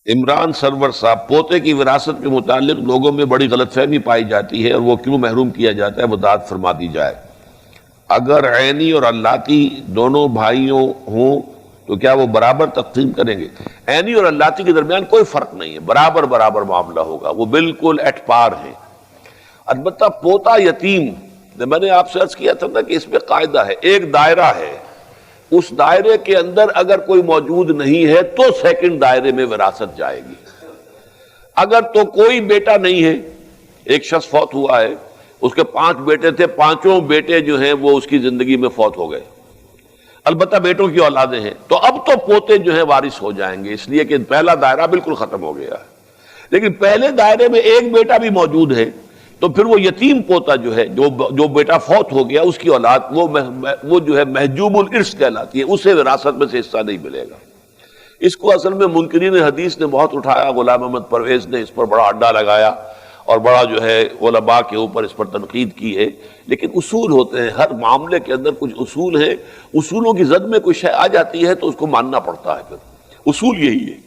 عمران سرور صاحب، پوتے کی وراثت کے متعلق لوگوں میں بڑی غلط فہمی پائی جاتی ہے اور وہ کیوں محروم کیا جاتا ہے، وضاحت فرما دی جائے۔ اگر عینی اور اللاتی دونوں بھائیوں ہوں تو کیا وہ برابر تقسیم کریں گے؟ عینی اور اللاتی کے درمیان کوئی فرق نہیں ہے، برابر برابر معاملہ ہوگا، وہ بالکل ایٹ پار ہیں۔ البتہ پوتا یتیم، میں نے آپ سے عرض کیا تھا نا کہ اس میں قاعدہ ہے، ایک دائرہ ہے، اس دائرے کے اندر اگر کوئی موجود نہیں ہے تو سیکنڈ دائرے میں وراثت جائے گی۔ اگر تو کوئی بیٹا نہیں ہے، ایک شخص فوت ہوا ہے، اس کے 5 بیٹے تھے، 5 بیٹے جو ہیں وہ اس کی زندگی میں فوت ہو گئے، البتہ بیٹوں کی اولادیں ہیں، تو اب تو پوتے جو ہیں وارث ہو جائیں گے، اس لیے کہ پہلا دائرہ بالکل ختم ہو گیا ہے۔ لیکن پہلے دائرے میں ایک بیٹا بھی موجود ہے تو پھر وہ یتیم پوتا جو ہے، جو بیٹا فوت ہو گیا، اس کی اولاد وہ جو ہے محجوب الارث کہلاتی ہے، اسے وراثت میں سے حصہ نہیں ملے گا۔ اس کو اصل میں منکرین حدیث نے بہت اٹھایا، غلام احمد پرویز نے اس پر بڑا اڈا لگایا اور بڑا جو ہے علماء کے اوپر اس پر تنقید کی ہے، لیکن اصول ہوتے ہیں، ہر معاملے کے اندر کچھ اصول ہیں، اصولوں کی زد میں کوئی شے آ جاتی ہے تو اس کو ماننا پڑتا ہے، پھر اصول یہی ہے۔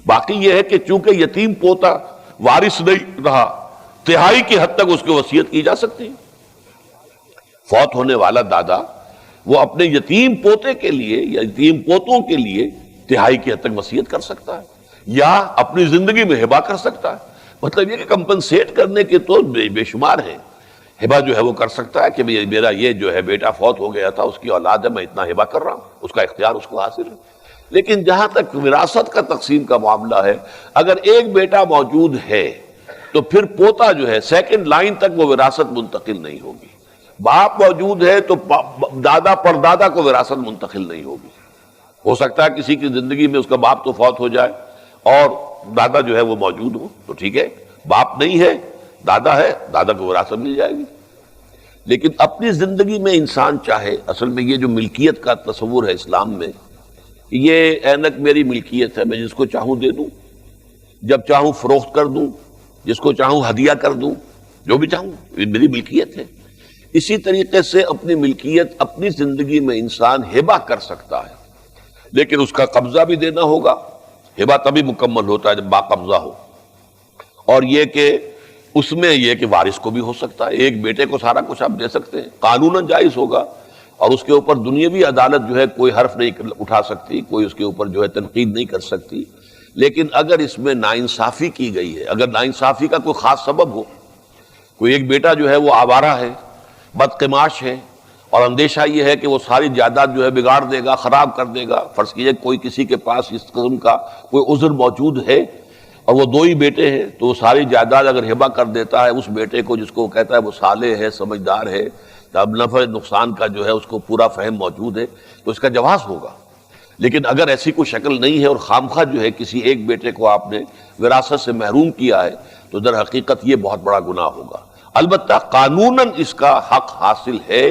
باقی یہ ہے کہ چونکہ یتیم پوتا وارث نہیں رہا، تہائی کی حد تک اس کی وصیت کی جا سکتی ہے۔ فوت ہونے والا دادا وہ اپنے یتیم پوتے کے لیے یا یتیم پوتوں کے لیے تہائی کی حد تک وصیت کر سکتا ہے یا اپنی زندگی میں ہبہ کر سکتا ہے۔ مطلب یہ کہ کمپنسیٹ کرنے کے تو بے شمار ہیں، ہبہ جو ہے وہ کر سکتا ہے کہ میرا یہ جو ہے بیٹا فوت ہو گیا تھا، اس کی اولاد ہے، میں اتنا ہبہ کر رہا ہوں، اس کا اختیار اس کو حاصل ہے۔ لیکن جہاں تک وراثت کا تقسیم کا معاملہ ہے، اگر ایک بیٹا موجود ہے تو پھر پوتا جو ہے سیکنڈ لائن تک وہ وراثت منتقل نہیں ہوگی۔ باپ موجود ہے تو دادا پردادا کو وراثت منتقل نہیں ہوگی۔ ہو سکتا ہے کسی کی زندگی میں اس کا باپ تو فوت ہو جائے اور دادا جو ہے وہ موجود ہو تو ٹھیک ہے، باپ نہیں ہے، دادا ہے، دادا کو وراثت مل جائے گی۔ لیکن اپنی زندگی میں انسان چاہے، اصل میں یہ جو ملکیت کا تصور ہے اسلام میں، یہ اینک میری ملکیت ہے، میں جس کو چاہوں دے دوں، جب چاہوں فروخت کر دوں، جس کو چاہوں ہدیہ کر دوں، جو بھی چاہوں، یہ میری ملکیت ہے۔ اسی طریقے سے اپنی ملکیت اپنی زندگی میں انسان ہبہ کر سکتا ہے، لیکن اس کا قبضہ بھی دینا ہوگا۔ ہبہ تبھی مکمل ہوتا ہے جب باقبضہ ہو، اور یہ کہ اس میں یہ کہ وارث کو بھی ہو سکتا ہے، ایک بیٹے کو سارا کچھ آپ دے سکتے ہیں، قانوناً جائز ہوگا، اور اس کے اوپر دنیاوی عدالت جو ہے کوئی حرف نہیں اٹھا سکتی، کوئی اس کے اوپر جو ہے تنقید نہیں کر سکتی۔ لیکن اگر اس میں ناانصافی کی گئی ہے، اگر ناانصافی کا کوئی خاص سبب ہو، کوئی ایک بیٹا جو ہے وہ آوارہ ہے، بدقماش ہے، اور اندیشہ یہ ہے کہ وہ ساری جائیداد جو ہے بگاڑ دے گا، خراب کر دے گا، فرض کیجئے کوئی کسی کے پاس اس قسم کا کوئی عذر موجود ہے اور وہ 2 ہی بیٹے ہیں، تو وہ ساری جائیداد اگر ہبہ کر دیتا ہے اس بیٹے کو، جس کو کہتا ہے وہ صالح ہے، سمجھدار ہے، اب نفع نقصان کا جو ہے اس کو پورا فہم موجود ہے، تو اس کا جواز ہوگا۔ لیکن اگر ایسی کوئی شکل نہیں ہے اور خامخواہ جو ہے کسی ایک بیٹے کو آپ نے وراثت سے محروم کیا ہے، تو در حقیقت یہ بہت بڑا گناہ ہوگا۔ البتہ قانوناً اس کا حق حاصل ہے،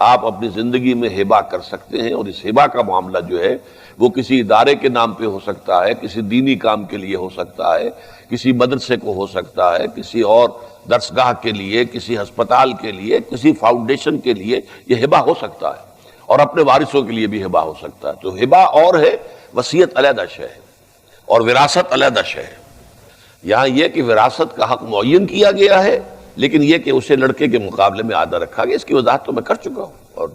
آپ اپنی زندگی میں ہبہ کر سکتے ہیں، اور اس ہبہ کا معاملہ جو ہے وہ کسی ادارے کے نام پہ ہو سکتا ہے، کسی دینی کام کے لیے ہو سکتا ہے، کسی مدرسے کو ہو سکتا ہے، کسی اور درسگاہ کے لیے، کسی ہسپتال کے لیے، کسی فاؤنڈیشن کے لیے یہ ہبہ ہو سکتا ہے، اور اپنے وارثوں کے لیے بھی ہبہ ہو سکتا ہے۔ تو ہبہ اور ہے، وصیت علیحدہ شے ہے، اور وراثت علیحدہ شے ہے۔ یہاں یہ کہ وراثت کا حق معین کیا گیا ہے، لیکن یہ کہ اسے لڑکے کے مقابلے میں آدھا رکھا گیا، اس کی وضاحت تو میں کر چکا ہوں۔ اور